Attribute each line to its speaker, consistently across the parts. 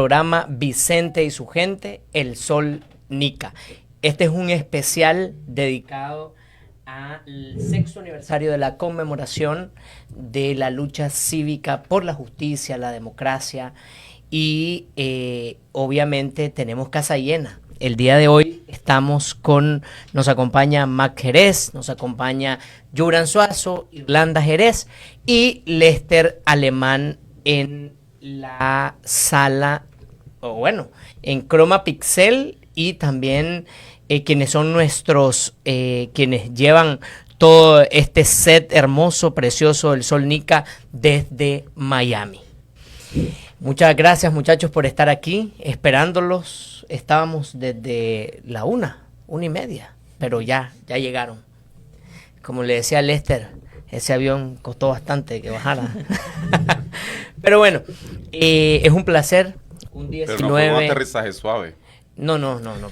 Speaker 1: Programa Vicente y su gente, El Sol Nica. Este es un especial dedicado al 6º aniversario de la conmemoración de la lucha cívica por la justicia, la democracia y obviamente tenemos casa llena. El día de hoy nos acompaña Max Jerez, nos acompaña Yuran Suazo, Irlanda Jerez y Lester Alemán en la sala, en Croma Pixel, y también quienes son quienes llevan todo este set hermoso, precioso del Sol Nica desde Miami. Muchas gracias, muchachos, por estar aquí, esperándolos. Estábamos desde la 1:30, pero ya llegaron. Como le decía a Lester, ese avión costó bastante que bajara. Pero bueno, es un placer. Un 19...
Speaker 2: Pero no fue un aterrizaje suave.
Speaker 1: No,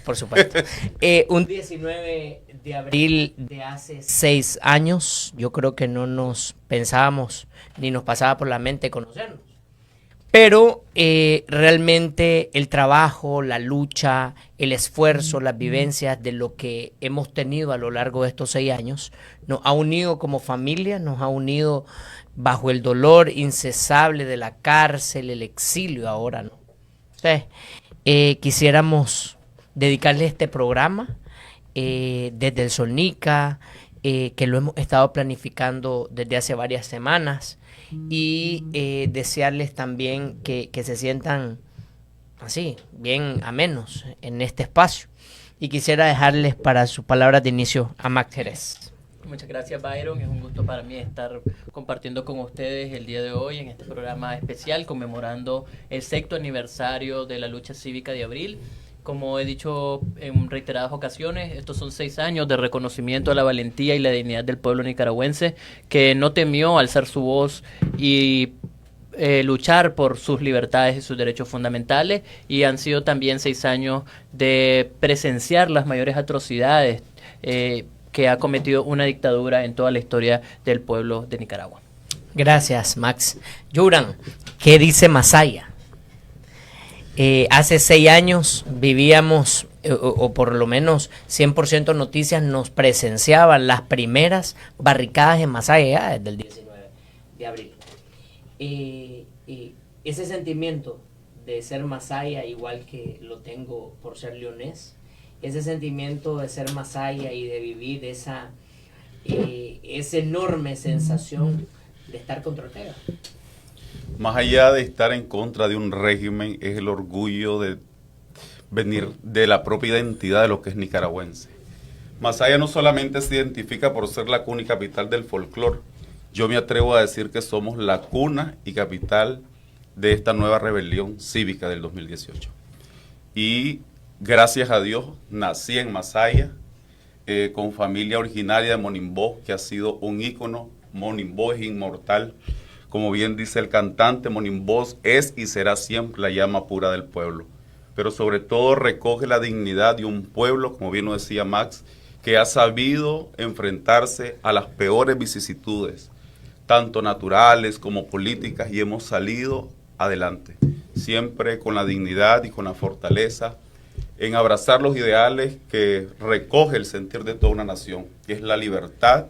Speaker 1: por supuesto. Un 19 de abril de hace 6 años, yo creo que no nos pensábamos ni nos pasaba por la mente conocernos. Pero realmente el trabajo, la lucha, el esfuerzo, las vivencias de lo que hemos tenido a lo largo de estos 6 años nos ha unido como familia, nos ha unido bajo el dolor incesable de la cárcel, el exilio ahora, ¿no? Entonces, quisiéramos dedicarle este programa desde el Sol Nica, que lo hemos estado planificando desde hace varias semanas, y desearles también que se sientan así, bien amenos en este espacio. Y quisiera dejarles para sus palabras de inicio a Max Jerez.
Speaker 3: Muchas gracias, Byron. Es un gusto para mí estar compartiendo con ustedes el día de hoy en este programa especial conmemorando el 6º aniversario de la lucha cívica de abril. Como he dicho en reiteradas ocasiones, estos son 6 años de reconocimiento a la valentía y la dignidad del pueblo nicaragüense, que no temió alzar su voz y luchar por sus libertades y sus derechos fundamentales, y han sido también 6 años de presenciar las mayores atrocidades que ha cometido una dictadura en toda la historia del pueblo de Nicaragua.
Speaker 1: Gracias, Max. Yuran, ¿qué dice Masaya? Hace 6 años vivíamos, o por lo menos 100% noticias nos presenciaban las primeras barricadas en Masaya desde el 19 de abril. Ese sentimiento de ser Masaya, igual que lo tengo por ser leonés, ese sentimiento de ser Masaya y de vivir esa enorme sensación de estar contra Ortega.
Speaker 2: Más allá de estar en contra de un régimen, es el orgullo de venir de la propia identidad de lo que es nicaragüense. Masaya no solamente se identifica por ser la cuna y capital del folclore, yo me atrevo a decir que somos la cuna y capital de esta nueva rebelión cívica del 2018. Y gracias a Dios nací en Masaya, con familia originaria de Monimbó, que ha sido un ícono. Monimbó es inmortal. Como bien dice el cantante, Monimbó es y será siempre la llama pura del pueblo. Pero sobre todo recoge la dignidad de un pueblo, como bien lo decía Max, que ha sabido enfrentarse a las peores vicisitudes, tanto naturales como políticas, y hemos salido adelante, siempre con la dignidad y con la fortaleza en abrazar los ideales que recoge el sentir de toda una nación, que es la libertad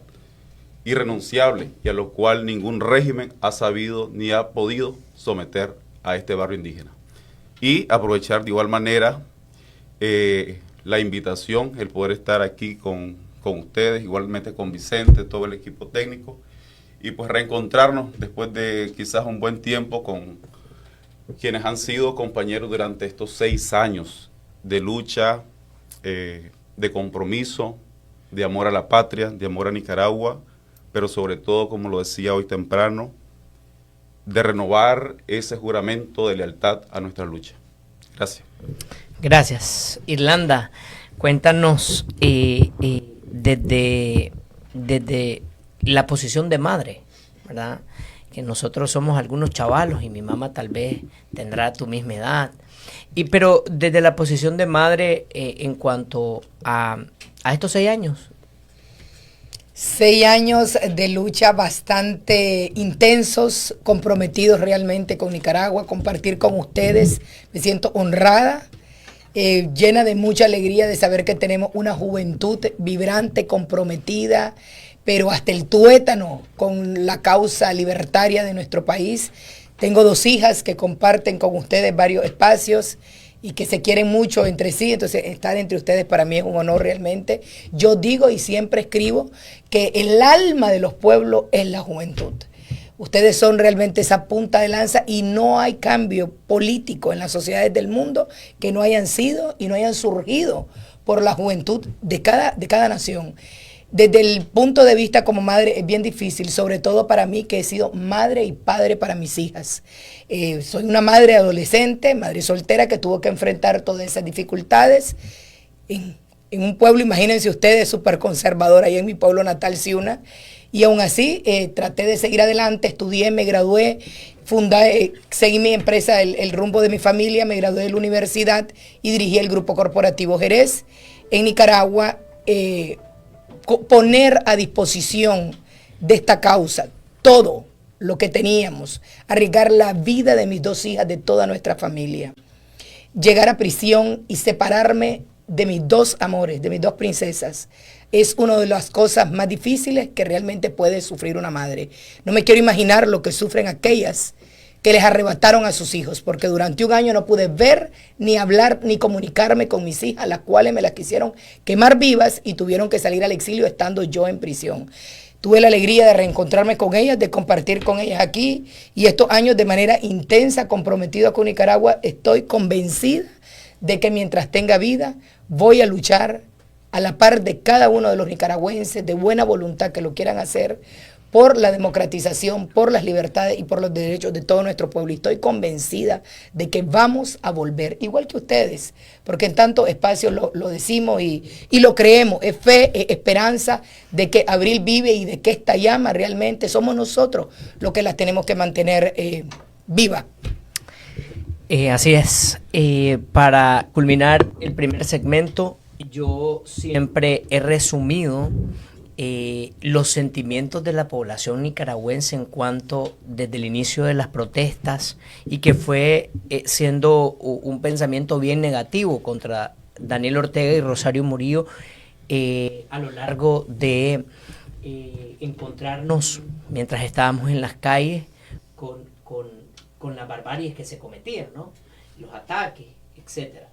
Speaker 2: irrenunciable y a lo cual ningún régimen ha sabido ni ha podido someter a este barrio indígena. Y aprovechar de igual manera la invitación, el poder estar aquí con ustedes, igualmente con Vicente, todo el equipo técnico, y pues reencontrarnos después de quizás un buen tiempo con quienes han sido compañeros durante estos 6 años de lucha, de compromiso, de amor a la patria, de amor a Nicaragua, pero sobre todo, como lo decía hoy temprano, de renovar ese juramento de lealtad a nuestra lucha. Gracias.
Speaker 1: Gracias. Irlanda, cuéntanos desde la posición de madre, ¿verdad? Que nosotros somos algunos chavalos y mi mamá tal vez tendrá tu misma edad. Pero desde la posición de madre, en cuanto a estos 6 años,
Speaker 4: 6 años de lucha bastante intensos, comprometidos realmente con Nicaragua, compartir con ustedes. Me siento honrada, llena de mucha alegría de saber que tenemos una juventud vibrante, comprometida, pero hasta el tuétano con la causa libertaria de nuestro país. Tengo 2 hijas que comparten con ustedes varios espacios y que se quieren mucho entre sí, entonces estar entre ustedes para mí es un honor realmente. Yo digo y siempre escribo que el alma de los pueblos es la juventud. Ustedes son realmente esa punta de lanza y no hay cambio político en las sociedades del mundo que no hayan sido y no hayan surgido por la juventud de cada nación. Desde el punto de vista como madre es bien difícil, sobre todo para mí que he sido madre y padre para mis hijas. Soy una madre adolescente, madre soltera que tuvo que enfrentar todas esas dificultades en un pueblo, imagínense ustedes, súper conservador, ahí en mi pueblo natal, Ciuna. Y aún así traté de seguir adelante, estudié, me gradué, seguí mi empresa, el rumbo de mi familia, me gradué de la universidad y dirigí el Grupo Corporativo Jerez en Nicaragua. Poner a disposición de esta causa todo lo que teníamos, arriesgar la vida de mis 2 hijas, de toda nuestra familia, llegar a prisión y separarme de mis 2 amores, de mis 2 princesas, es una de las cosas más difíciles que realmente puede sufrir una madre. No me quiero imaginar lo que sufren aquellas que les arrebataron a sus hijos, porque durante 1 año no pude ver, ni hablar, ni comunicarme con mis hijas, las cuales me las quisieron quemar vivas y tuvieron que salir al exilio estando yo en prisión. Tuve la alegría de reencontrarme con ellas, de compartir con ellas aquí, y estos años de manera intensa, comprometido con Nicaragua, estoy convencida de que mientras tenga vida, voy a luchar a la par de cada uno de los nicaragüenses de buena voluntad que lo quieran hacer, por la democratización, por las libertades y por los derechos de todo nuestro pueblo. Y estoy convencida de que vamos a volver, igual que ustedes, porque en tantos espacios lo decimos y lo creemos. Es fe, es esperanza de que Abril vive y de que esta llama realmente somos nosotros los que las tenemos que mantener viva.
Speaker 1: Así es. Para culminar el primer segmento, yo siempre he resumido los sentimientos de la población nicaragüense en cuanto desde el inicio de las protestas y que fue siendo un pensamiento bien negativo contra Daniel Ortega y Rosario Murillo a lo largo de encontrarnos mientras estábamos en las calles con las barbaries que se cometían, ¿no? Los ataques, etcétera.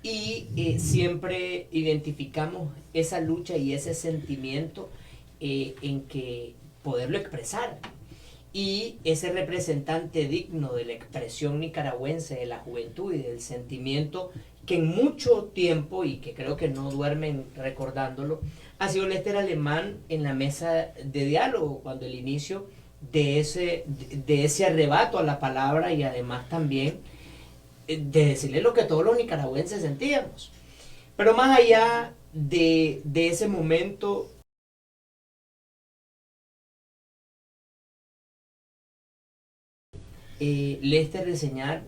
Speaker 1: Y siempre identificamos esa lucha y ese sentimiento en que poderlo expresar. Y ese representante digno de la expresión nicaragüense, de la juventud y del sentimiento que en mucho tiempo, y que creo que no duermen recordándolo, ha sido Lester Alemán en la mesa de diálogo, cuando el inicio de ese arrebato a la palabra y además también de decirle lo que todos los nicaragüenses sentíamos. Pero más allá de ese momento, Lester reseñar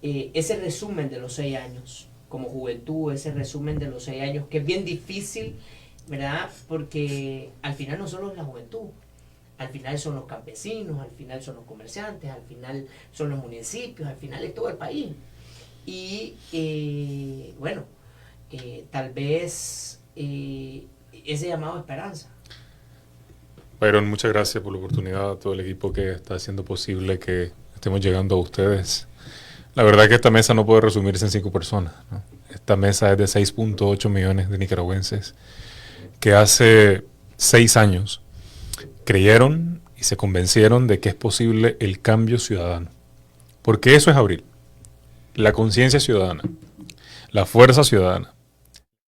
Speaker 1: ese resumen de los 6 años como juventud, ese resumen de los 6 años, que es bien difícil, ¿verdad? Porque al final no solo es la juventud, al final son los campesinos, al final son los comerciantes, al final son los municipios, al final es todo el país. Y bueno, tal vez ese llamado a esperanza.
Speaker 5: Byron, muchas gracias por la oportunidad, a todo el equipo que está haciendo posible que estemos llegando a ustedes. La verdad es que esta mesa no puede resumirse en 5 personas, ¿no? Esta mesa es de 6.8 millones de nicaragüenses que hace 6 años creyeron y se convencieron de que es posible el cambio ciudadano. Porque eso es Abril. La conciencia ciudadana, la fuerza ciudadana,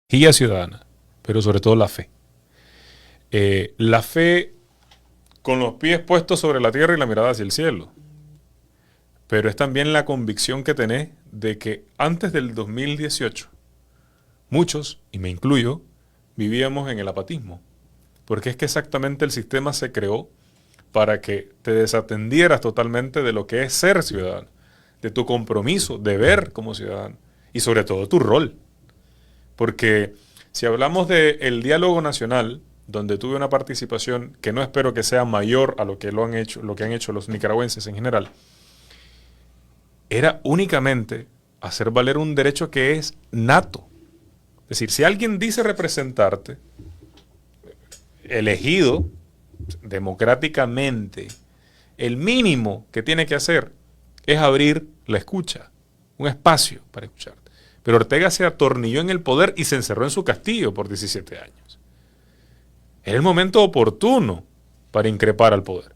Speaker 5: guía ciudadana, pero sobre todo la fe. La fe con los pies puestos sobre la tierra y la mirada hacia el cielo. Pero es también la convicción que tenés de que antes del 2018, muchos, y me incluyo, vivíamos en el apatismo. Porque es que exactamente el sistema se creó para que te desatendieras totalmente de lo que es ser ciudadano, de tu compromiso, deber como ciudadano, y sobre todo tu rol. Porque si hablamos del diálogo nacional, donde tuve una participación que no espero que sea mayor a lo que han hecho los nicaragüenses en general, era únicamente hacer valer un derecho que es nato. Es decir, si alguien dice representarte, elegido democráticamente, el mínimo que tiene que hacer es abrir la escucha, un espacio para escucharte. Pero Ortega se atornilló en el poder y se encerró en su castillo por 17 años. Era el momento oportuno para increpar al poder.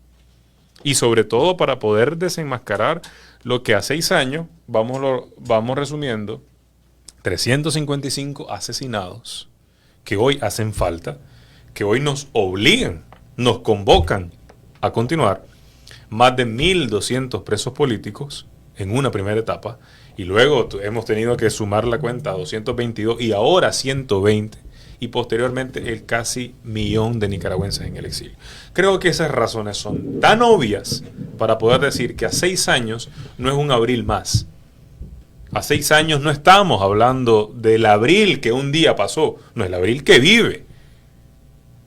Speaker 5: Y sobre todo para poder desenmascarar lo que a 6 años, vamos resumiendo, 355 asesinados que hoy hacen falta, que hoy nos obligan, nos convocan a continuar, más de 1.200 presos políticos en una primera etapa, y luego hemos tenido que sumar la cuenta a 222 y ahora 120, y posteriormente el casi 1.000.000 de nicaragüenses en el exilio. Creo que esas razones son tan obvias para poder decir que a 6 años no es un abril más. A 6 años no estamos hablando del abril que un día pasó, no, el abril que vive.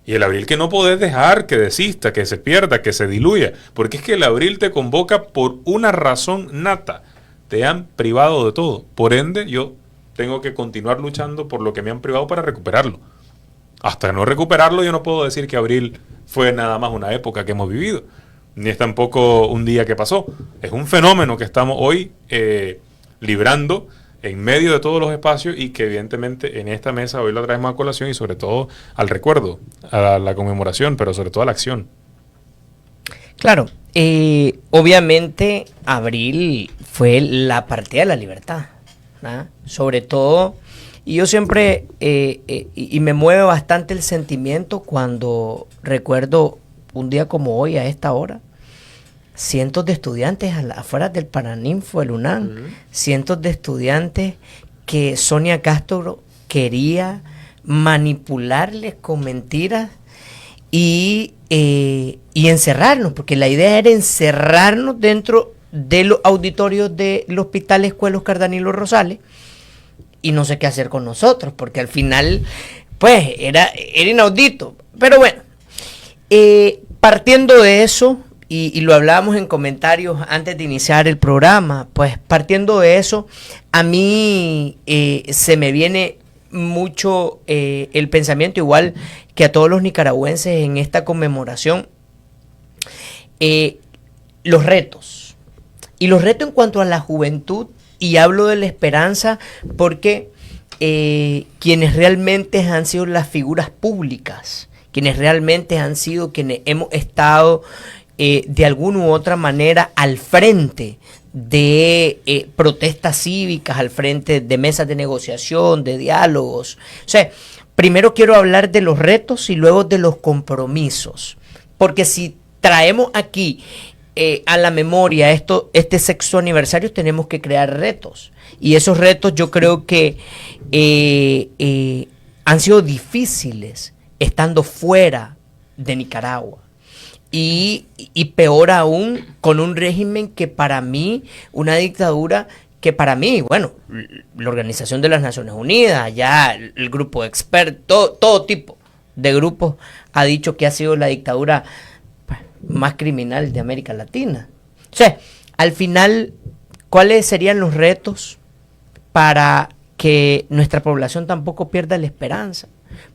Speaker 5: Y el abril que no podés dejar que desista, que se pierda, que se diluya. Porque es que el abril te convoca por una razón nata. Te han privado de todo. Por ende, yo tengo que continuar luchando por lo que me han privado para recuperarlo. Hasta no recuperarlo, yo no puedo decir que abril fue nada más una época que hemos vivido. Ni es tampoco un día que pasó. Es un fenómeno que estamos hoy librando en medio de todos los espacios y que evidentemente en esta mesa hoy la traemos a colación y sobre todo al recuerdo, a la conmemoración, pero sobre todo a la acción.
Speaker 1: Claro, obviamente abril fue la partida de la libertad, ¿no? Sobre todo, y yo siempre, y me mueve bastante el sentimiento cuando recuerdo un día como hoy a esta hora, cientos de estudiantes afuera del Paraninfo, del UNAM, cientos de estudiantes que Sonia Castro quería manipularles con mentiras y encerrarnos, porque la idea era encerrarnos dentro de los auditorios del Hospital Escuelos Cardanilo Rosales y no sé qué hacer con nosotros, porque al final, pues, era inaudito. Pero bueno, partiendo de eso, y lo hablábamos en comentarios antes de iniciar el programa, pues partiendo de eso, a mí se me viene mucho el pensamiento, igual que a todos los nicaragüenses en esta conmemoración, los retos. Y los retos en cuanto a la juventud, y hablo de la esperanza porque quienes realmente han sido las figuras públicas, quienes realmente han sido quienes hemos estado de alguna u otra manera al frente de protestas cívicas, al frente de mesas de negociación, de diálogos. O sea, primero quiero hablar de los retos y luego de los compromisos, porque si traemos aquí a la memoria este sexto aniversario, tenemos que crear retos, y esos retos yo creo que han sido difíciles estando fuera de Nicaragua. Y peor aún, con un régimen que para mí, una dictadura que para mí, bueno, la Organización de las Naciones Unidas, ya el grupo de expertos, todo tipo de grupos ha dicho que ha sido la dictadura más criminal de América Latina. O sea, al final, ¿cuáles serían los retos para que nuestra población tampoco pierda la esperanza?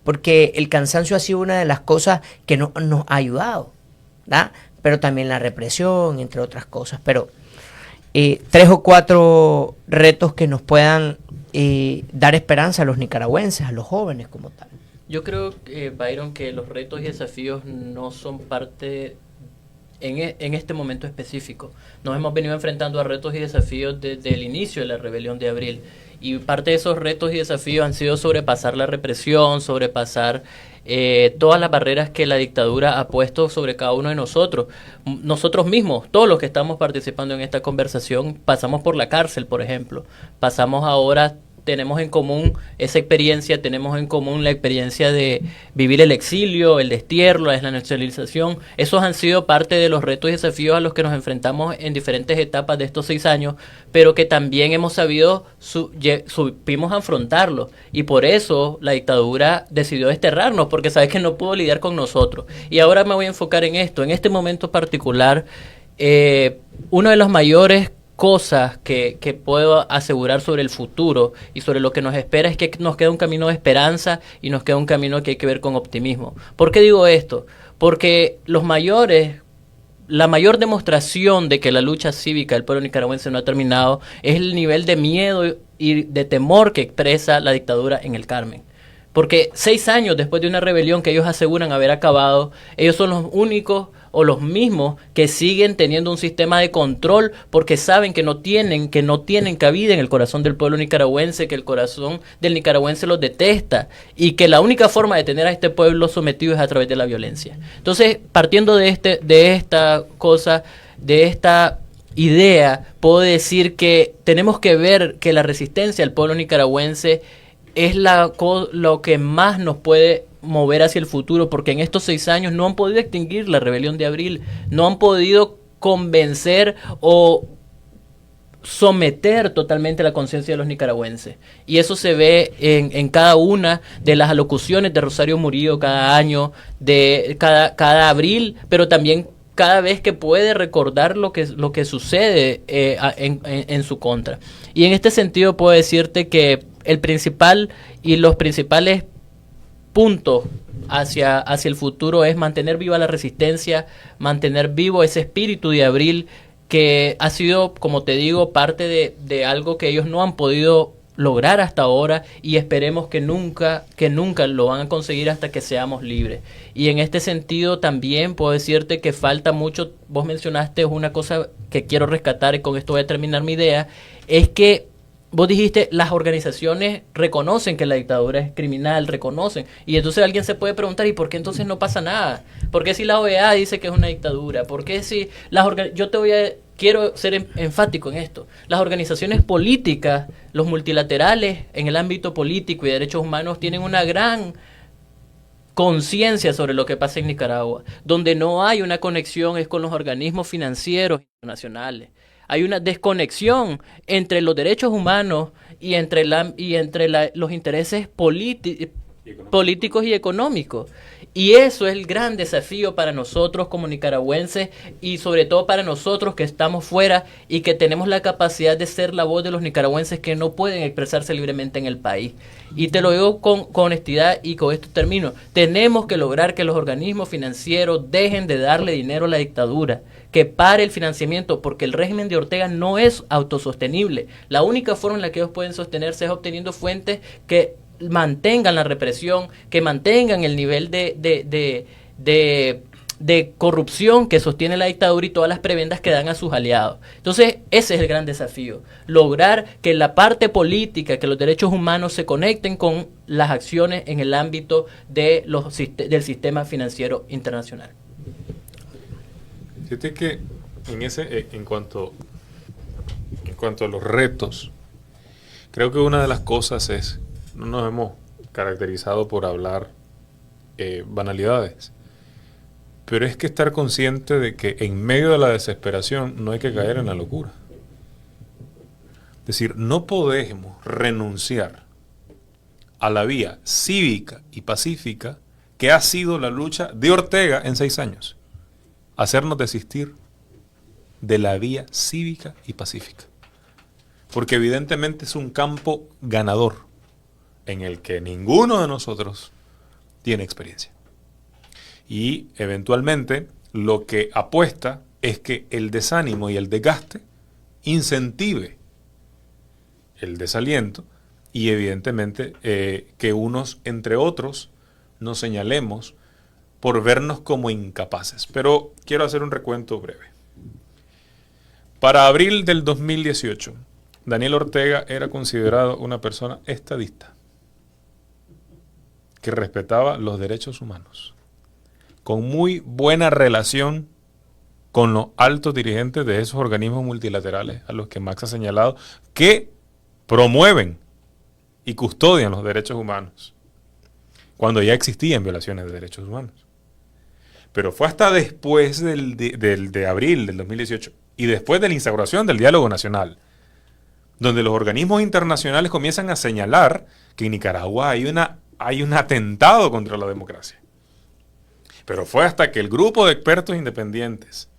Speaker 1: Porque el cansancio ha sido una de las cosas que no nos ha ayudado, ¿verdad? Pero también la represión, entre otras cosas. Pero 3 o 4 retos que nos puedan dar esperanza a los nicaragüenses, a los jóvenes como tal.
Speaker 3: Yo creo, Byron, que los retos y desafíos no son parte en este momento específico. Nos hemos venido enfrentando a retos y desafíos desde el inicio de la rebelión de abril. Y parte de esos retos y desafíos han sido sobrepasar la represión, sobrepasar todas las barreras que la dictadura ha puesto sobre cada uno de nosotros. Nosotros mismos, todos los que estamos participando en esta conversación, pasamos por la cárcel, por ejemplo. Pasamos ahora tenemos en común esa experiencia, tenemos en común la experiencia de vivir el exilio, el destierro, la desnacionalización. Esos han sido parte de los retos y desafíos a los que nos enfrentamos en diferentes etapas de estos 6 años, pero que también hemos sabido, supimos afrontarlos. Y por eso la dictadura decidió desterrarnos, porque sabe que no pudo lidiar con nosotros. Y ahora me voy a enfocar en esto. En este momento particular, uno de los mayores cosas que puedo asegurar sobre el futuro y sobre lo que nos espera es que nos queda un camino de esperanza y nos queda un camino que hay que ver con optimismo. ¿Por qué digo esto? Porque la mayor demostración de que la lucha cívica del pueblo nicaragüense no ha terminado es el nivel de miedo y de temor que expresa la dictadura en el Carmen. Porque 6 años después de una rebelión que ellos aseguran haber acabado, ellos son los únicos o los mismos que siguen teniendo un sistema de control porque saben que no tienen cabida en el corazón del pueblo nicaragüense, que el corazón del nicaragüense los detesta y que la única forma de tener a este pueblo sometido es a través de la violencia. Entonces, partiendo de esta idea, puedo decir que tenemos que ver que la resistencia del pueblo nicaragüense es lo que más nos puede mover hacia el futuro, porque en estos 6 años no han podido extinguir la rebelión de abril, no han podido convencer o someter totalmente la conciencia de los nicaragüenses. Y eso se ve en cada una de las alocuciones de Rosario Murillo cada año, de cada abril, pero también cada vez que puede recordar lo que sucede en su contra. Y en este sentido puedo decirte que los principales puntos hacia el futuro es mantener viva la resistencia, mantener vivo ese espíritu de abril que ha sido, como te digo, parte de algo que ellos no han podido lograr hasta ahora y esperemos que nunca lo van a conseguir hasta que seamos libres. Y en este sentido también puedo decirte que falta mucho. Vos mencionaste una cosa que quiero rescatar y con esto voy a terminar mi idea, es que vos dijiste, las organizaciones reconocen que la dictadura es criminal, reconocen. Y entonces alguien se puede preguntar, ¿y por qué entonces no pasa nada? ¿Por qué si la OEA dice que es una dictadura? ¿Por qué si quiero ser enfático en esto? Las organizaciones políticas, los multilaterales en el ámbito político y de derechos humanos tienen una gran conciencia sobre lo que pasa en Nicaragua. Donde no hay una conexión es con los organismos financieros internacionales. Hay una desconexión entre los derechos humanos y entre los intereses políticos y económicos. Y eso es el gran desafío para nosotros como nicaragüenses y sobre todo para nosotros que estamos fuera y que tenemos la capacidad de ser la voz de los nicaragüenses que no pueden expresarse libremente en el país. Y te lo digo con honestidad y con esto termino. Tenemos que lograr que los organismos financieros dejen de darle dinero a la dictadura, que pare el financiamiento, porque el régimen de Ortega no es autosostenible. La única forma en la que ellos pueden sostenerse es obteniendo fuentes que mantengan la represión, que mantengan el nivel de corrupción que sostiene la dictadura y todas las prebendas que dan a sus aliados. Entonces, ese es el gran desafío, lograr que la parte política, que los derechos humanos se conecten con las acciones en el ámbito del sistema financiero internacional.
Speaker 5: Fíjate que en cuanto a los retos, creo que una de las cosas es, no nos hemos caracterizado por hablar banalidades, pero es que estar consciente de que en medio de la desesperación no hay que caer en la locura. Es decir, no podemos renunciar a la vía cívica y pacífica que ha sido la lucha de Ortega en 6 años. Hacernos desistir de la vía cívica y pacífica. Porque evidentemente es un campo ganador en el que ninguno de nosotros tiene experiencia. Y eventualmente lo que apuesta es que el desánimo y el desgaste incentive el desaliento y evidentemente que unos entre otros nos señalemos por vernos como incapaces. Pero quiero hacer un recuento breve. Para abril del 2018, Daniel Ortega era considerado una persona estadista, que respetaba los derechos humanos, con muy buena relación con los altos dirigentes de esos organismos multilaterales a los que Max ha señalado, que promueven y custodian los derechos humanos, cuando ya existían violaciones de derechos humanos. Pero fue hasta después de abril del 2018 y después de la instauración del diálogo nacional, donde los organismos internacionales comienzan a señalar que en Nicaragua hay un atentado contra la democracia. Pero fue hasta que el grupo de expertos independientes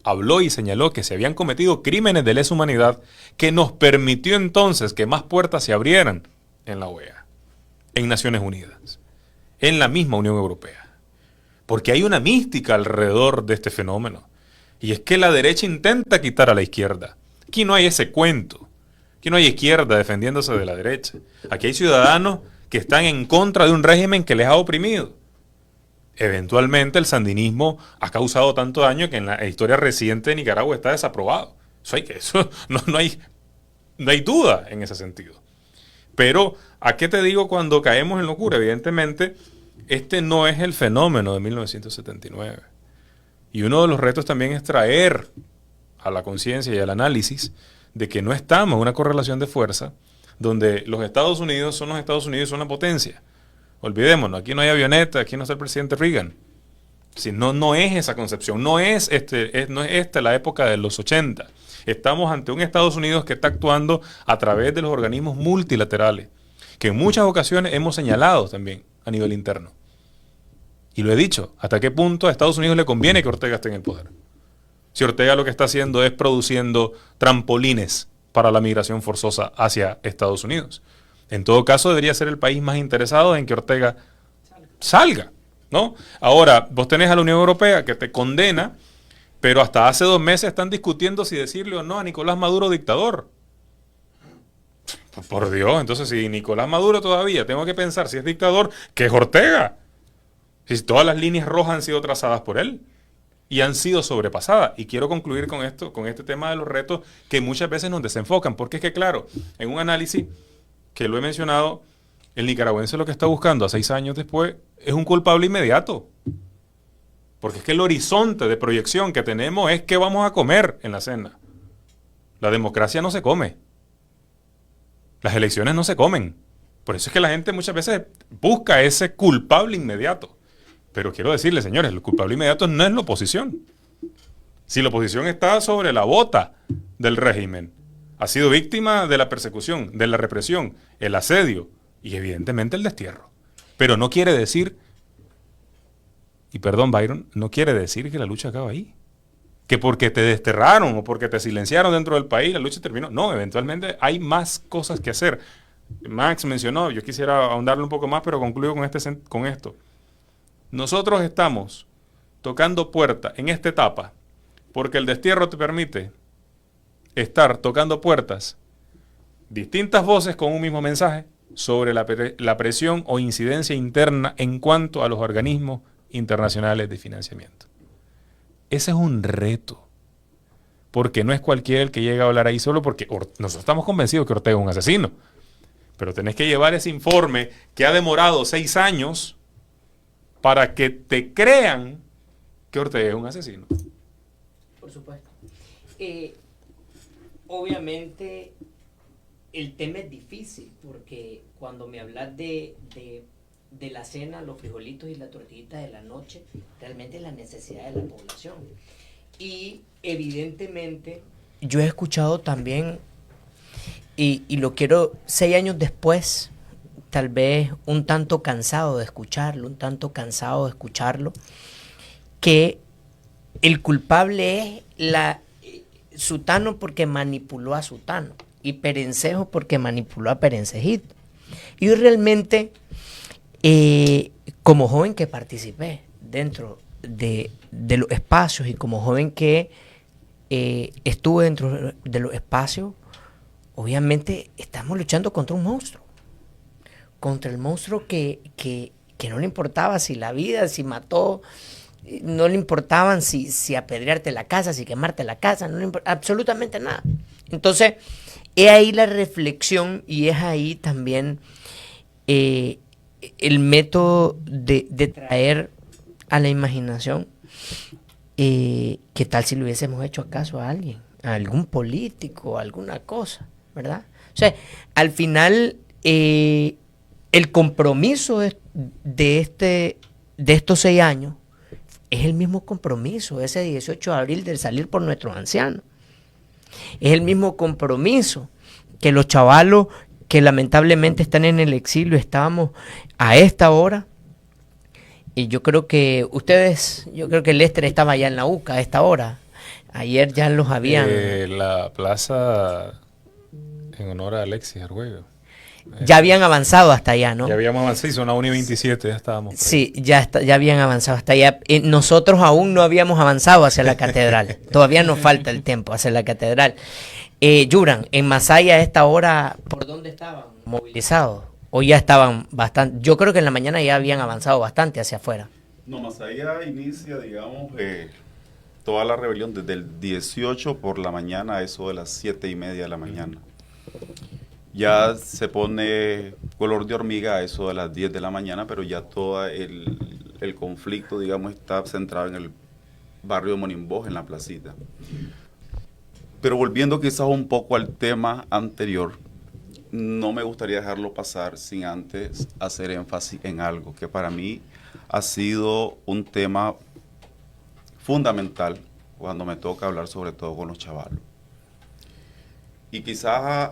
Speaker 5: habló y señaló que se habían cometido crímenes de lesa humanidad que nos permitió entonces que más puertas se abrieran en la OEA, en Naciones Unidas, en la misma Unión Europea. Porque hay una mística alrededor de este fenómeno. Y es que la derecha intenta quitar a la izquierda. Aquí no hay ese cuento. Aquí no hay izquierda defendiéndose de la derecha. Aquí hay ciudadanos que están en contra de un régimen que les ha oprimido. Eventualmente el sandinismo ha causado tanto daño que en la historia reciente de Nicaragua está desaprobado. No hay duda en ese sentido. Pero, ¿a qué te digo cuando caemos en locura? Evidentemente, este no es el fenómeno de 1979. Y uno de los retos también es traer a la conciencia y al análisis de que no estamos en una correlación de fuerza donde los Estados Unidos son los Estados Unidos y son una potencia. Olvidémonos, aquí no hay avioneta, aquí no está el presidente Reagan. Si no es esa concepción, no es esta la época de los 80. Estamos ante un Estados Unidos que está actuando a través de los organismos multilaterales, que en muchas ocasiones hemos señalado también a nivel interno. Y lo he dicho, hasta qué punto a Estados Unidos le conviene que Ortega esté en el poder. Si Ortega lo que está haciendo es produciendo trampolines para la migración forzosa hacia Estados Unidos. En todo caso, debería ser el país más interesado en que Ortega salga, ¿no? Ahora, vos tenés a la Unión Europea que te condena, pero hasta hace 2 meses están discutiendo si decirle o no a Nicolás Maduro dictador. Por Dios, entonces si Nicolás Maduro todavía tengo que pensar si es dictador, ¿qué es Ortega? Si todas las líneas rojas han sido trazadas por él y han sido sobrepasadas. Y quiero concluir con esto, con este tema de los retos que muchas veces nos desenfocan, porque es que claro, en un análisis que lo he mencionado, el nicaragüense lo que está buscando a 6 años después es un culpable inmediato. Porque es que el horizonte de proyección que tenemos es qué vamos a comer en la cena. La democracia no se come. Las elecciones no se comen. Por eso es que la gente muchas veces busca ese culpable inmediato. Pero quiero decirles, señores, el culpable inmediato no es la oposición. Si la oposición está sobre la bota del régimen, ha sido víctima de la persecución, de la represión, el asedio y evidentemente el destierro. Pero no quiere decir, y perdón Byron, no quiere decir que la lucha acaba ahí. Que porque te desterraron o porque te silenciaron dentro del país, la lucha terminó. No, eventualmente hay más cosas que hacer. Max mencionó, yo quisiera ahondarle un poco más, pero concluyo con esto. Nosotros estamos tocando puertas en esta etapa porque el destierro te permite estar tocando puertas, distintas voces con un mismo mensaje sobre la presión o incidencia interna en cuanto a los organismos internacionales de financiamiento. Ese es un reto, porque no es cualquiera el que llega a hablar ahí solo porque nosotros estamos convencidos que Ortega es un asesino, pero tenés que llevar ese informe que ha demorado 6 años para que te crean que Ortega es un asesino.
Speaker 1: Por supuesto. Obviamente el tema es difícil porque cuando me hablas de la cena, los frijolitos y la tortillita de la noche, realmente es la necesidad de la población. Y evidentemente yo he escuchado también, y lo quiero 6 años después, tal vez un tanto cansado de escucharlo, que el culpable es Sutano porque manipuló a Sutano y Perencejo porque manipuló a Perencejito. Y yo realmente, como joven que participé dentro de los espacios y como joven que estuve dentro de los espacios, obviamente estamos luchando contra un monstruo. Contra el monstruo que no le importaba si la vida, si mató, no le importaban si apedrearte la casa, si quemarte la casa, no le importa absolutamente nada. Entonces, es ahí la reflexión y es ahí también el método de traer a la imaginación qué tal si le hubiésemos hecho acaso a alguien, a algún político, a alguna cosa, ¿verdad? O sea, al final el compromiso de estos 6 años es el mismo compromiso, ese 18 de abril, de salir por nuestros ancianos. Es el mismo compromiso que los chavalos que lamentablemente están en el exilio estábamos a esta hora. Y yo creo que Lester estaba allá en la UCA a esta hora. Ayer ya los habían...
Speaker 5: La plaza en honor a Alexis Arguello.
Speaker 1: Ya habían avanzado hasta allá, ¿no?
Speaker 5: Ya habíamos avanzado, son las 1:27, ya estábamos.
Speaker 1: Sí, ya habían avanzado hasta allá. Nosotros aún no habíamos avanzado hacia la catedral. Todavía nos falta el tiempo hacia la catedral. Yuran, en Masaya a esta hora, ¿por dónde estaban movilizados? ¿O ya estaban bastante? Yo creo que en la mañana ya habían avanzado bastante hacia afuera.
Speaker 2: No, Masaya inicia, digamos, toda la rebelión desde el 18 por la mañana, a eso de las 7:30 de la mañana. Ya se pone color de hormiga a eso de las 10 de la mañana, pero ya todo el conflicto, digamos, está centrado en el barrio de Monimbó, en la placita. Pero volviendo quizás un poco al tema anterior, no me gustaría dejarlo pasar sin antes hacer énfasis en algo que para mí ha sido un tema fundamental cuando me toca hablar sobre todo con los chavalos. Y quizás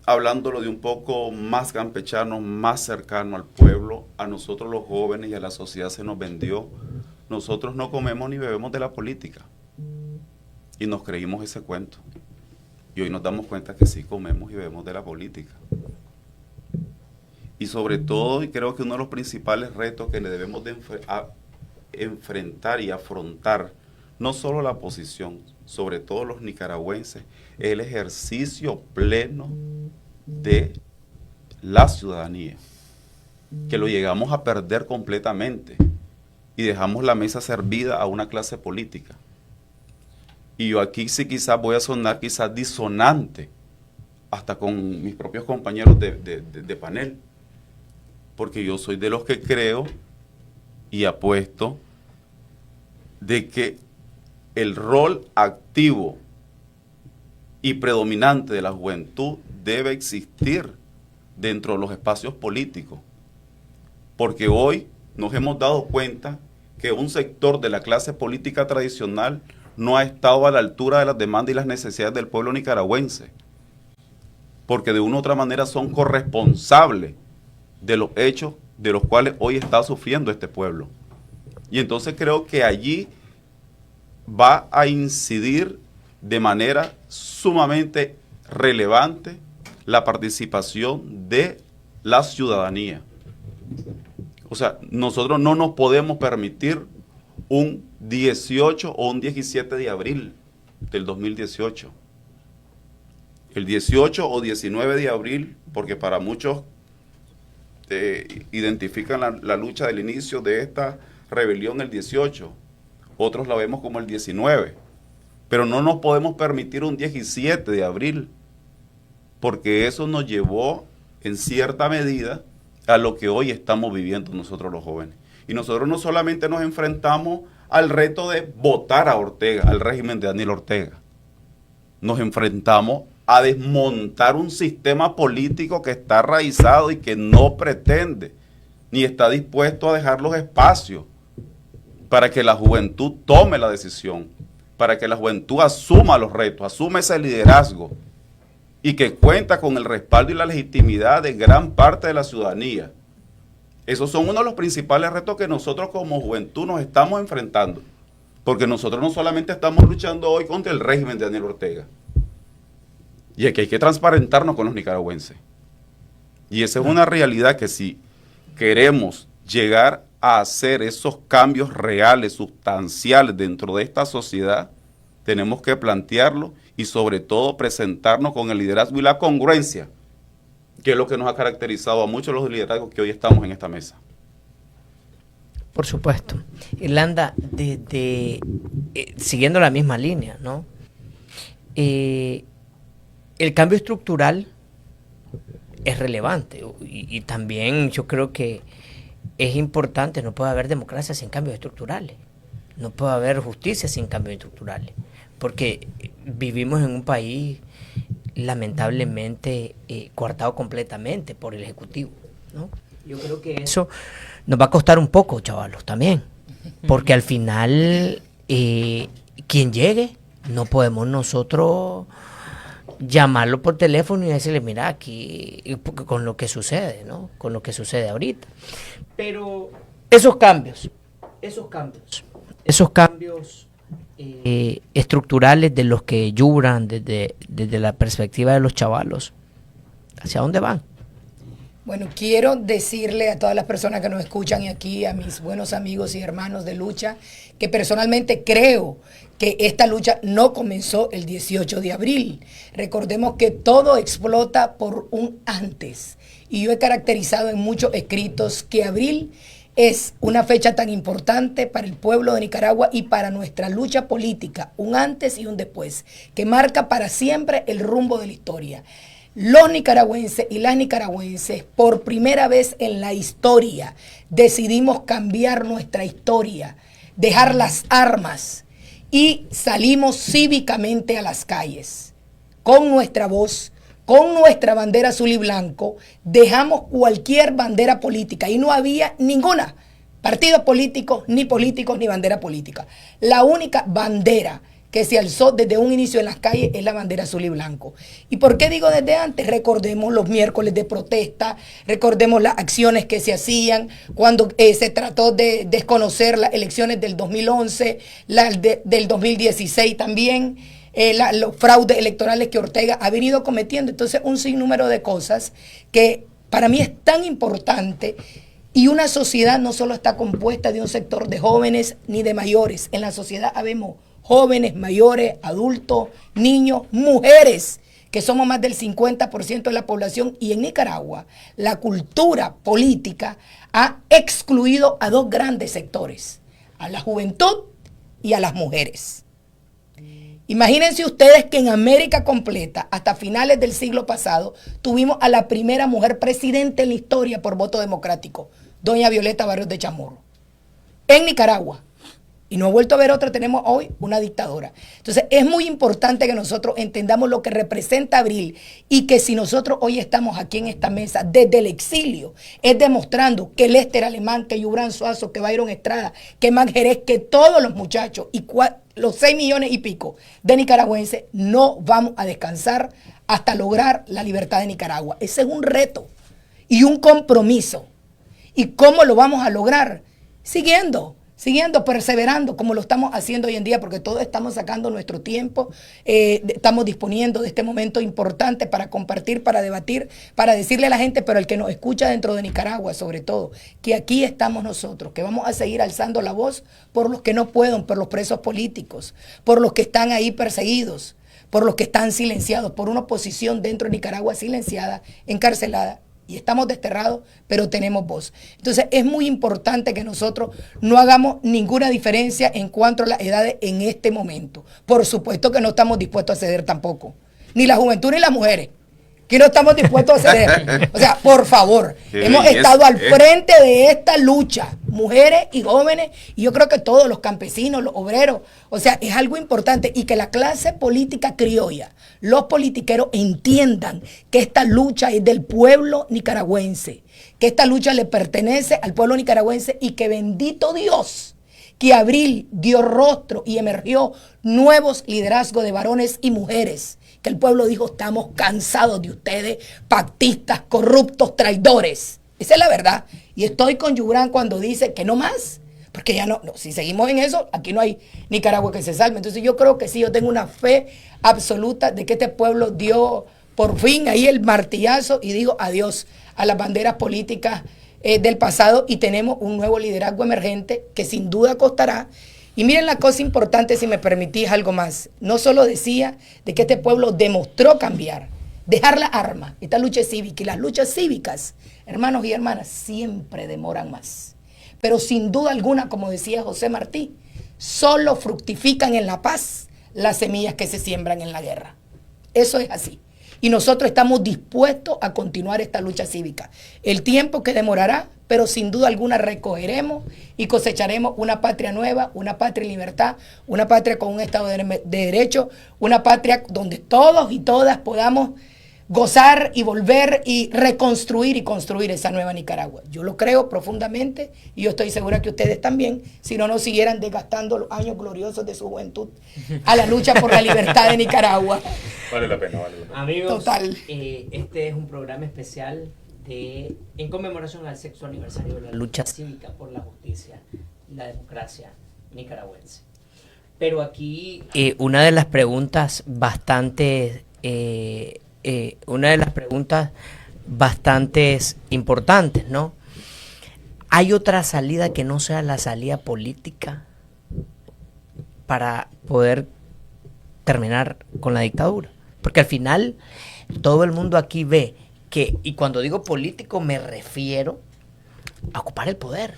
Speaker 2: hablándolo de un poco más campechano, más cercano al pueblo, a nosotros los jóvenes y a la sociedad se nos vendió: nosotros no comemos ni bebemos de la política. Y nos creímos ese cuento. Y hoy nos damos cuenta que sí comemos y bebemos de la política. Y sobre todo, y creo que uno de los principales retos que le debemos de enfrentar y afrontar, no solo la oposición, sobre todo los nicaragüenses, es el ejercicio pleno de la ciudadanía, que lo llegamos a perder completamente y dejamos la mesa servida a una clase política. Y yo aquí sí quizás voy a sonar quizás disonante, hasta con mis propios compañeros de panel, porque yo soy de los que creo y apuesto de que el rol activo y predominante de la juventud debe existir dentro de los espacios políticos, porque hoy nos hemos dado cuenta que un sector de la clase política tradicional no ha estado a la altura de las demandas y las necesidades del pueblo nicaragüense, porque de una u otra manera son corresponsables de los hechos de los cuales hoy está sufriendo este pueblo. Y entonces creo que allí va a incidir de manera sumamente relevante la participación de la ciudadanía. O sea, nosotros no nos podemos permitir un 18 o un 17 de abril del 2018. El 18 o 19 de abril, porque para muchos identifican la lucha del inicio de esta rebelión el 18, otros la vemos como el 19, pero no nos podemos permitir un 17 de abril, porque eso nos llevó en cierta medida a lo que hoy estamos viviendo nosotros los jóvenes. Y nosotros no solamente nos enfrentamos al reto de votar a Ortega, al régimen de Daniel Ortega, nos enfrentamos a desmontar un sistema político que está arraizado y que no pretende ni está dispuesto a dejar los espacios para que la juventud tome la decisión, para que la juventud asuma los retos, asuma ese liderazgo y que cuenta con el respaldo y la legitimidad de gran parte de la ciudadanía. Esos son uno de los principales retos que nosotros como juventud nos estamos enfrentando, porque nosotros no solamente estamos luchando hoy contra el régimen de Daniel Ortega, y aquí hay que transparentarnos con los nicaragüenses. Y esa es una realidad que si queremos llegar a hacer esos cambios reales, sustanciales dentro de esta sociedad, tenemos que plantearlo y sobre todo presentarnos con el liderazgo y la congruencia, que es lo que nos ha caracterizado a muchos de los liderazgos que hoy estamos en esta mesa.
Speaker 1: Por supuesto. Irlanda, siguiendo la misma línea, ¿no? El cambio estructural es relevante y también yo creo que es importante. No puede haber democracia sin cambios estructurales, no puede haber justicia sin cambios estructurales, porque vivimos en un país lamentablemente coartado completamente por el Ejecutivo, ¿no? Yo creo que eso nos va a costar un poco, chavalos, también, porque al final quien llegue no podemos nosotros llamarlo por teléfono y decirle, mira, aquí con lo que sucede, ¿no? Con lo que sucede ahorita. Pero esos cambios estructurales de los que lloran desde la perspectiva de los chavalos, ¿hacia dónde van?
Speaker 4: Bueno, quiero decirle a todas las personas que nos escuchan y aquí a mis buenos amigos y hermanos de lucha que personalmente creo que esta lucha no comenzó el 18 de abril. Recordemos que todo explota por un antes. Y yo he caracterizado en muchos escritos que abril es una fecha tan importante para el pueblo de Nicaragua y para nuestra lucha política, un antes y un después, que marca para siempre el rumbo de la historia. Los nicaragüenses y las nicaragüenses, por primera vez en la historia, decidimos cambiar nuestra historia, dejar las armas y salimos cívicamente a las calles. Con nuestra voz, con nuestra bandera azul y blanco, dejamos cualquier bandera política y no había ninguna, partido político, ni bandera política. La única bandera que se alzó desde un inicio en las calles es la bandera azul y blanco. ¿Y por qué digo desde antes? Recordemos los miércoles de protesta, recordemos las acciones que se hacían cuando se trató de desconocer las elecciones del 2011, del 2016 también, los fraudes electorales que Ortega ha venido cometiendo. Entonces, un sinnúmero de cosas que para mí es tan importante. Y una sociedad no solo está compuesta de un sector de jóvenes ni de mayores. En la sociedad habemos jóvenes, mayores, adultos, niños, mujeres, que somos más del 50% de la población. Y en Nicaragua, la cultura política ha excluido a dos grandes sectores, a la juventud y a las mujeres. Imagínense ustedes que en América completa, hasta finales del siglo pasado, tuvimos a la primera mujer presidente en la historia por voto democrático, doña Violeta Barrios de Chamorro, en Nicaragua. Y no he vuelto a ver otra, tenemos hoy una dictadora. Entonces es muy importante que nosotros entendamos lo que representa abril y que si nosotros hoy estamos aquí en esta mesa desde el exilio, es demostrando que Lester Alemán, que Yubran Suazo, que Byron Estrada, que Mac Jerez, que todos los muchachos y los 6 millones y pico de nicaragüenses no vamos a descansar hasta lograr la libertad de Nicaragua. Ese es un reto y un compromiso. ¿Y cómo lo vamos a lograr? Siguiendo, perseverando, como lo estamos haciendo hoy en día, porque todos estamos sacando nuestro tiempo, estamos disponiendo de este momento importante para compartir, para debatir, para decirle a la gente, pero el que nos escucha dentro de Nicaragua, sobre todo, que aquí estamos nosotros, que vamos a seguir alzando la voz por los que no pueden, por los presos políticos, por los que están ahí perseguidos, por los que están silenciados, por una oposición dentro de Nicaragua silenciada, encarcelada. Y estamos desterrados, pero tenemos voz. Entonces es muy importante que nosotros no hagamos ninguna diferencia en cuanto a las edades en este momento. Por supuesto que no estamos dispuestos a ceder tampoco. Ni la juventud ni las mujeres. Que no estamos dispuestos a ceder. O sea, por favor, hemos estado al frente de esta lucha, mujeres y jóvenes, y yo creo que todos los campesinos, los obreros, o sea, es algo importante y que la clase política criolla, los politiqueros entiendan que esta lucha es del pueblo nicaragüense, que esta lucha le pertenece al pueblo nicaragüense y que bendito Dios, que abril dio rostro y emergió nuevos liderazgos de varones y mujeres, que el pueblo dijo, estamos cansados de ustedes, pactistas, corruptos, traidores. Esa es la verdad. Y estoy con Yubran cuando dice que no más, porque ya no, si seguimos en eso, aquí no hay Nicaragua que se salve. Entonces yo creo que sí, yo tengo una fe absoluta de que este pueblo dio por fin ahí el martillazo y dijo adiós a las banderas políticas del pasado y tenemos un nuevo liderazgo emergente que sin duda costará. Y miren la cosa importante, si me permitís algo más. No solo decía de que este pueblo demostró cambiar, dejar la arma, esta lucha cívica. Y las luchas cívicas, hermanos y hermanas, siempre demoran más. Pero sin duda alguna, como decía José Martí, solo fructifican en la paz las semillas que se siembran en la guerra. Eso es así. y nosotros estamos dispuestos a continuar esta lucha cívica. El tiempo que demorará, pero sin duda alguna recogeremos y cosecharemos una patria nueva, una patria en libertad, una patria con un Estado de Derecho, una patria donde todos y todas podamos gozar y volver y reconstruir y construir esa nueva Nicaragua. Yo lo creo profundamente y yo estoy segura que ustedes también, si no nos siguieran desgastando los años gloriosos de su juventud a la lucha por la libertad de Nicaragua.
Speaker 5: Vale la pena, vale la pena.
Speaker 1: Amigos,
Speaker 4: Total.
Speaker 1: Este es un programa especial en conmemoración al 6º aniversario de la lucha cívica por la justicia y la democracia nicaragüense. Pero aquí una de las preguntas bastante importantes, ¿no? ¿Hay otra salida que no sea la salida política para poder terminar con la dictadura? Porque al final todo el mundo aquí ve que, y cuando digo político me refiero a ocupar el poder.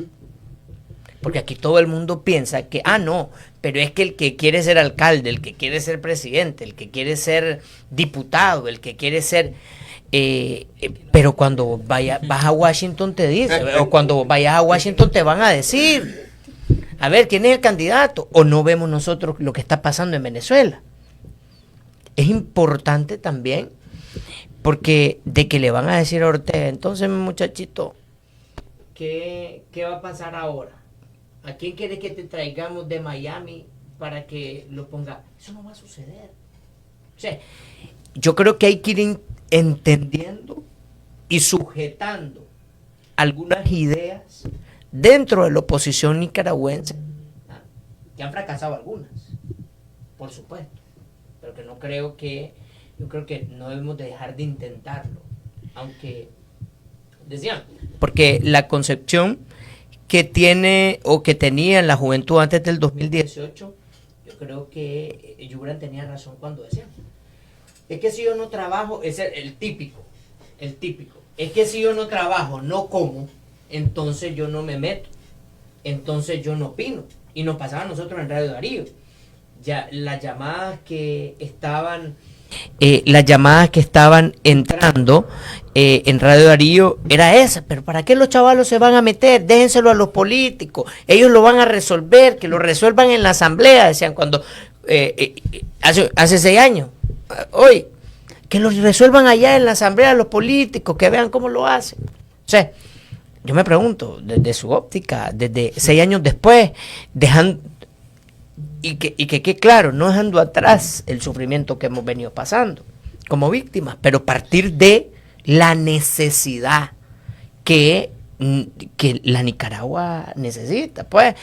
Speaker 1: Porque aquí todo el mundo piensa que, no, pero es que el que quiere ser alcalde, el que quiere ser presidente, el que quiere ser diputado, el que quiere ser... pero cuando vas a Washington te dice, o cuando vayas a Washington te van a decir, a ver, ¿quién es el candidato? O no vemos nosotros lo que está pasando en Venezuela. Es importante también, porque de que le van a decir a Ortega, entonces muchachito, ¿qué va a pasar ahora? ¿A quién quieres que te traigamos de Miami para que lo ponga? Eso no va a suceder. O sea, yo creo que hay que ir entendiendo y sujetando algunas ideas dentro de la oposición nicaragüense, que han fracasado algunas, por supuesto, pero que yo creo que no debemos de dejar de intentarlo, aunque decían, porque la concepción que tiene o que tenía en la juventud antes del 2018, yo creo que Yubran tenía razón cuando decía, es que si yo no trabajo, es el típico, es que si yo no trabajo, no como, entonces yo no me meto, entonces yo no opino, y nos pasaba a nosotros en Radio Darío, ya las llamadas que estaban entrando en Radio Darío era esa, pero ¿para qué los chavalos se van a meter? Déjenselo a los políticos, ellos lo van a resolver, que lo resuelvan en la asamblea, decían cuando hace 6 años, hoy, que lo resuelvan allá en la asamblea los políticos, que vean cómo lo hacen. O sea, yo me pregunto, desde su óptica, desde 6 años después, dejando y que claro, no dejando atrás el sufrimiento que hemos venido pasando como víctimas, pero partir de la necesidad que la Nicaragua necesita, pues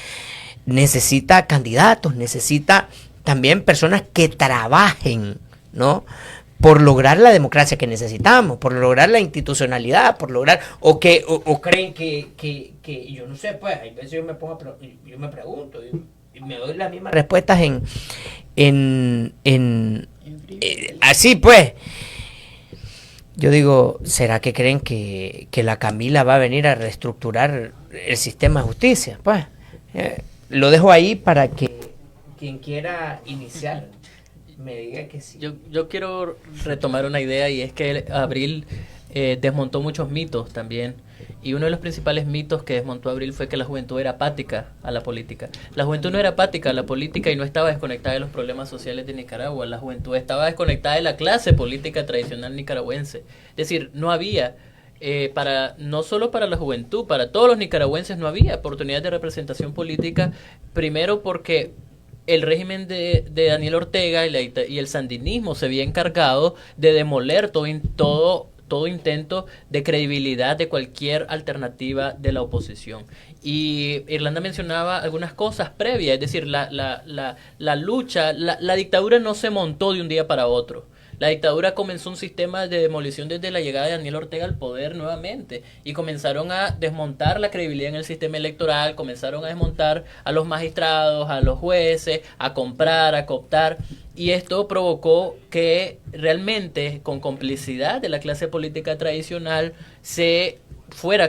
Speaker 1: necesita candidatos, necesita también personas que trabajen, ¿no?, por lograr la democracia que necesitamos, por lograr la institucionalidad, por lograr, o creen que yo no sé, pues, hay veces yo me pregunto, y me doy las mismas respuestas así pues. Yo digo, ¿será que creen que la Camila va a venir a reestructurar el sistema de justicia? Pues, lo dejo ahí para que quien quiera iniciar me diga que sí.
Speaker 3: Yo quiero retomar una idea, y es que Abril desmontó muchos mitos también. Y uno de los principales mitos que desmontó Abril fue que la juventud era apática a la política. La juventud no era apática a la política y no estaba desconectada de los problemas sociales de Nicaragua. La juventud estaba desconectada de la clase política tradicional nicaragüense. Es decir, no había, no solo para la juventud, para todos los nicaragüenses no había oportunidad de representación política, primero porque el régimen de Daniel Ortega y el sandinismo se había encargado de demoler todo intento de credibilidad de cualquier alternativa de la oposición. Y Irlanda mencionaba algunas cosas previas, es decir, la lucha, la dictadura no se montó de un día para otro. La dictadura comenzó un sistema de demolición desde la llegada de Daniel Ortega al poder nuevamente, y comenzaron a desmontar la credibilidad en el sistema electoral, comenzaron a desmontar a los magistrados, a los jueces, a comprar, a cooptar, y esto provocó que realmente, con complicidad de la clase política tradicional, se fuera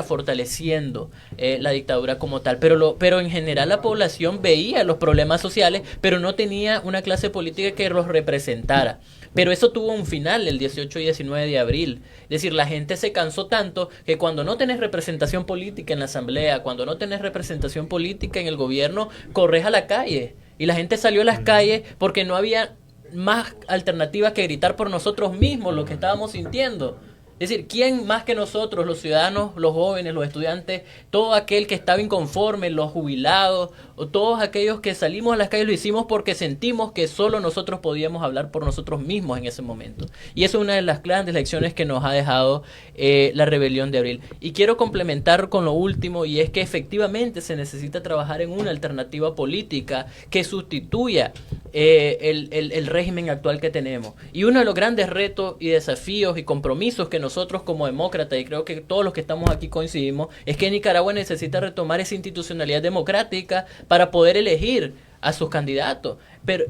Speaker 3: fortaleciendo la dictadura como tal, pero en general la población veía los problemas sociales, pero no tenía una clase política que los representara. Pero eso tuvo un final el 18 y 19 de abril. Es decir, la gente se cansó tanto que cuando no tenés representación política en la asamblea, cuando no tenés representación política en el gobierno, corres a la calle. Y la gente salió a las calles porque no había más alternativa que gritar por nosotros mismos lo que estábamos sintiendo. Es decir, ¿quién más que nosotros, los ciudadanos, los jóvenes, los estudiantes, todo aquel que estaba inconforme, los jubilados, o todos aquellos que salimos a las calles lo hicimos porque sentimos que solo nosotros podíamos hablar por nosotros mismos en ese momento? Y eso es una de las grandes lecciones que nos ha dejado la rebelión de abril. Y quiero complementar con lo último, y es que efectivamente se necesita trabajar en una alternativa política que sustituya el régimen actual que tenemos. Y uno de los grandes retos y desafíos y compromisos que nosotros como demócratas, y creo que todos los que estamos aquí coincidimos, es que Nicaragua necesita retomar esa institucionalidad democrática para poder elegir a sus candidatos. Pero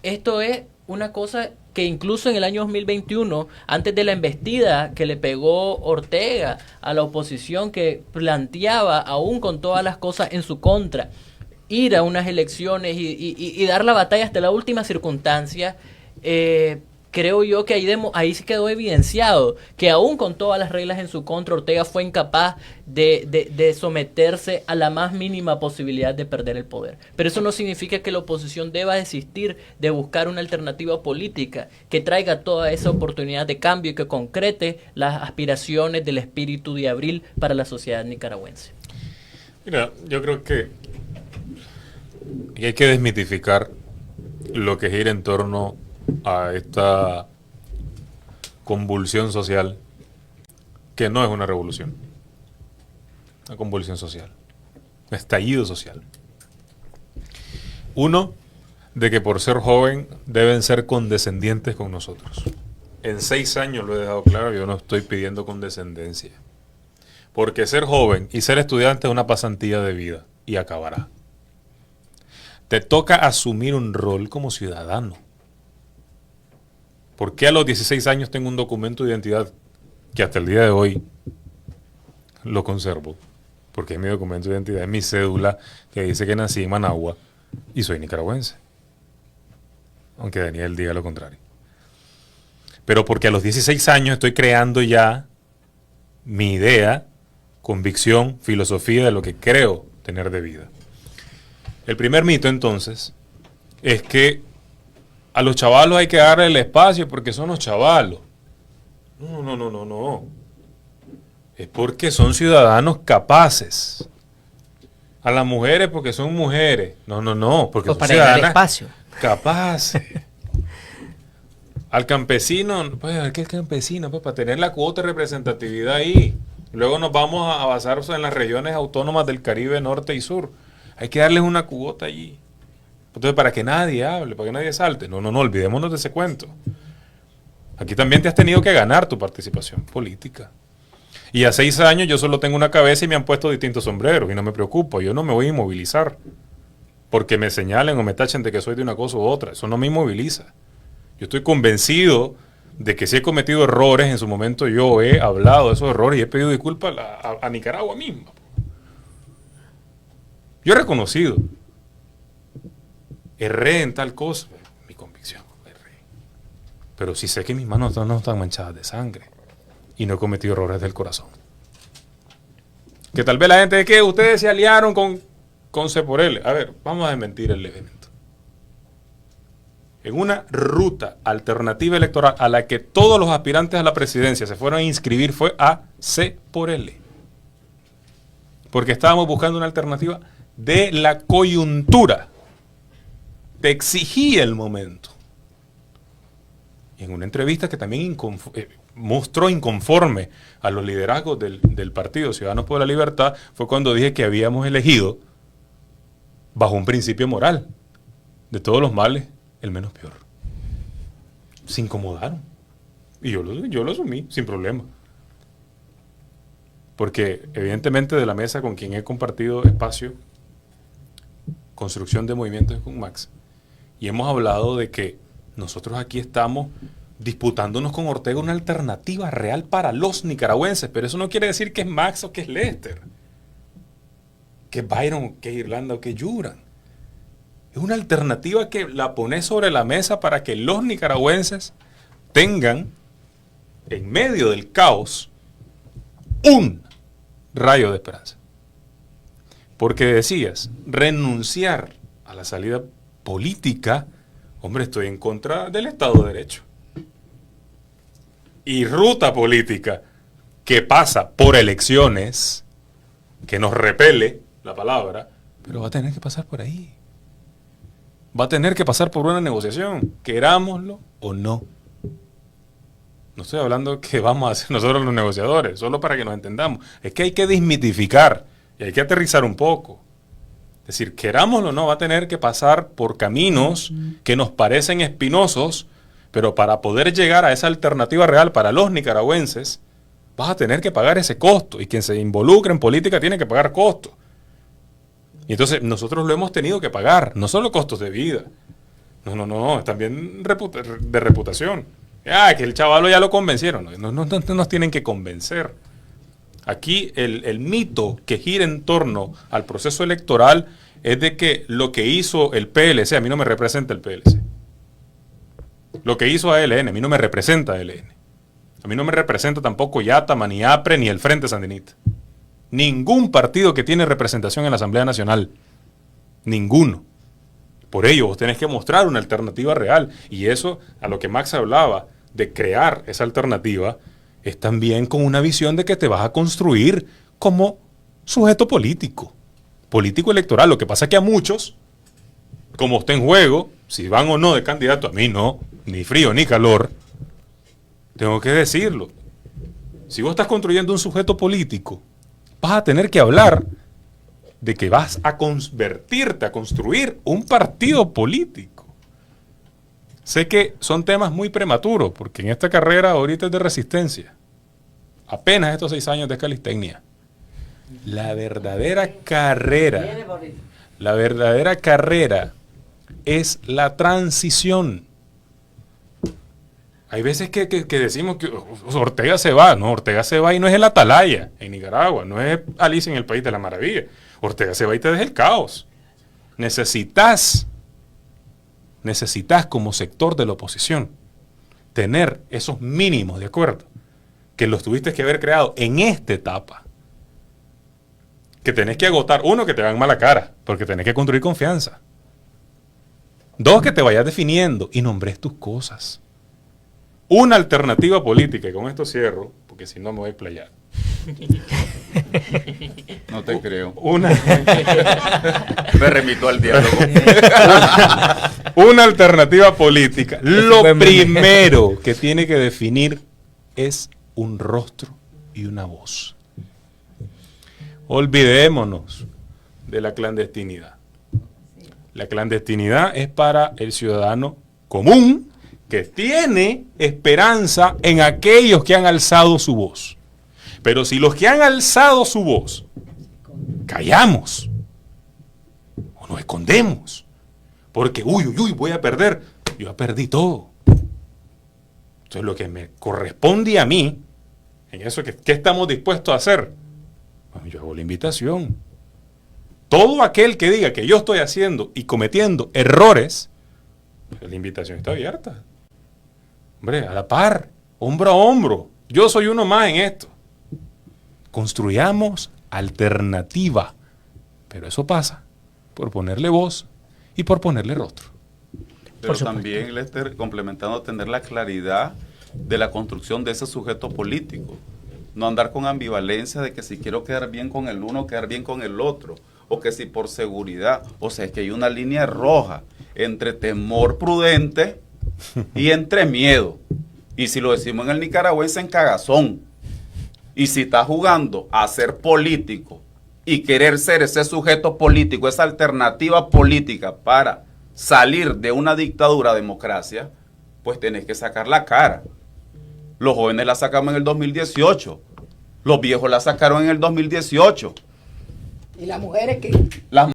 Speaker 3: esto es una cosa que incluso en el año 2021, antes de la embestida que le pegó Ortega a la oposición, que planteaba, aún con todas las cosas en su contra, ir a unas elecciones y dar la batalla hasta la última circunstancia, creo yo que ahí se quedó evidenciado que aún con todas las reglas en su contra, Ortega fue incapaz de someterse a la más mínima posibilidad de perder el poder. Pero eso no significa que la oposición deba desistir de buscar una alternativa política que traiga toda esa oportunidad de cambio y que concrete las aspiraciones del espíritu de abril para la sociedad nicaragüense.
Speaker 5: Mira, yo creo que hay que desmitificar lo que gira en torno a esta convulsión social, que no es una revolución, una convulsión social, un estallido social. Uno, de que por ser joven deben ser condescendientes con nosotros. En 6 años lo he dejado claro, yo no estoy pidiendo condescendencia, porque ser joven y ser estudiante es una pasantía de vida y acabará. Te toca asumir un rol como ciudadano. ¿Por qué a los 16 años tengo un documento de identidad que hasta el día de hoy lo conservo? Porque es mi documento de identidad, es mi cédula que dice que nací en Managua y soy nicaragüense. Aunque Daniel diga lo contrario. Pero porque a los 16 años estoy creando ya mi idea, convicción, filosofía de lo que creo tener de vida. El primer mito, entonces, es que a los chavalos hay que darle el espacio porque son los chavalos. No. Es porque son ciudadanos capaces. A las mujeres porque son mujeres. No, porque son
Speaker 1: para dar
Speaker 5: ciudadanas
Speaker 1: espacio.
Speaker 5: Capaces. Al campesino, pues, ¿qué es campesino? Pues para tener la cuota de representatividad ahí. Luego nos vamos a basar en las regiones autónomas del Caribe Norte y Sur. Hay que darles una cuota allí. Entonces, para que nadie hable, para que nadie salte. No, olvidémonos de ese cuento. Aquí también te has tenido que ganar tu participación política. Y a 6 años yo solo tengo una cabeza y me han puesto distintos sombreros y no me preocupo. Yo no me voy a inmovilizar porque me señalen o me tachen de que soy de una cosa u otra. Eso no me inmoviliza. Yo estoy convencido de que si he cometido errores, en su momento yo he hablado de esos errores y he pedido disculpas a Nicaragua misma. Yo he reconocido. Erré en tal cosa. Mi convicción. Erré. Pero sí sé que mis manos no están manchadas de sangre. Y no he cometido errores del corazón. Que tal vez la gente de que ustedes se aliaron con C por L. A ver, vamos a desmentir el evento. En una ruta alternativa electoral a la que todos los aspirantes a la presidencia se fueron a inscribir fue a C por L. Porque estábamos buscando una alternativa de la coyuntura. Te exigía el momento. Y en una entrevista que también mostró inconforme a los liderazgos del Partido Ciudadanos por la Libertad, fue cuando dije que habíamos elegido, bajo un principio moral, de todos los males, el menos peor. Se incomodaron. Y yo lo asumí, sin problema. Porque evidentemente de la mesa con quien he compartido espacio, construcción de movimientos con Max, y hemos hablado de que nosotros aquí estamos disputándonos con Ortega una alternativa real para los nicaragüenses, pero eso no quiere decir que es Max o que es Lester, que es Byron, que es Irlanda o que es Yuran. Es una alternativa que la pone sobre la mesa para que los nicaragüenses tengan en medio del caos un rayo de esperanza. Porque decías, renunciar a la salida política, hombre, estoy en contra del Estado de Derecho. Y ruta política que pasa por elecciones, que nos repele la palabra, pero va a tener que pasar por ahí. Va a tener que pasar por una negociación, querámoslo o no. No estoy hablando que vamos a ser nosotros los negociadores, solo para que nos entendamos. Es que hay que desmitificar y hay que aterrizar un poco. Es decir, querámoslo o no, va a tener que pasar por caminos que nos parecen espinosos, pero para poder llegar a esa alternativa real para los nicaragüenses, vas a tener que pagar ese costo. Y quien se involucra en política tiene que pagar costos. Y entonces nosotros lo hemos tenido que pagar, no solo costos de vida. No, también de reputación. Que el chavalo ya lo convencieron. No nos tienen que convencer. Aquí el mito que gira en torno al proceso electoral es de que lo que hizo el PLC, a mí no me representa el PLC. Lo que hizo ALN, a mí no me representa ALN. A mí no me representa tampoco Yatama, ni APRE, ni el Frente Sandinista. Ningún partido que tiene representación en la Asamblea Nacional. Ninguno. Por ello, vos tenés que mostrar una alternativa real. Y eso, a lo que Max hablaba, de crear esa alternativa, es también con una visión de que te vas a construir como sujeto político. Político electoral. Lo que pasa es que a muchos, como está en juego, si van o no de candidato, a mí no, ni frío ni calor, tengo que decirlo. Si vos estás construyendo un sujeto político, vas a tener que hablar de que vas a convertirte, a construir un partido político. Sé que son temas muy prematuros, porque en esta carrera ahorita es de resistencia. Apenas estos 6 años de calistecnia. La verdadera carrera es la transición. Hay veces que decimos que Ortega se va. No, Ortega se va y no es el Atalaya en Nicaragua, no es Alicia en el País de la Maravilla. Ortega se va y te deja el caos. Necesitas como sector de la oposición tener esos mínimos de acuerdo que los tuviste que haber creado en esta etapa. Que tenés que agotar, uno, que te hagan mala cara, porque tenés que construir confianza. 2, que te vayas definiendo y nombres tus cosas. Una alternativa política, y con esto cierro, porque si no me voy a explayar.
Speaker 2: No te creo.
Speaker 6: Me remito al diálogo.
Speaker 5: Una alternativa política. Lo primero que tiene que definir es un rostro y una voz. Olvidémonos de la clandestinidad. La clandestinidad es para el ciudadano común que tiene esperanza en aquellos que han alzado su voz. Pero si los que han alzado su voz callamos o nos escondemos, porque uy, voy a perder, yo ya perdí todo. Entonces lo que me corresponde a mí, en eso, ¿qué estamos dispuestos a hacer? Bueno, yo hago la invitación. Todo aquel que diga que yo estoy haciendo y cometiendo errores, pues la invitación está abierta. Hombre, a la par, hombro a hombro. Yo soy uno más en esto. Construyamos alternativa. Pero eso pasa por ponerle voz y por ponerle rostro.
Speaker 2: Pero también, Lester, complementando, tener la claridad de la construcción de ese sujeto político. No andar con ambivalencia de que si quiero quedar bien con el uno, quedar bien con el otro. O que si por seguridad. O sea, es que hay una línea roja entre temor prudente y entre miedo. Y si lo decimos en el nicaragüense, en cagazón. Y si estás jugando a ser político y querer ser ese sujeto político, esa alternativa política para salir de una dictadura a democracia, pues tenés que sacar la cara. Los jóvenes la sacamos en el 2018. Los viejos la sacaron en el 2018.
Speaker 4: Y las mujeres que...
Speaker 2: Las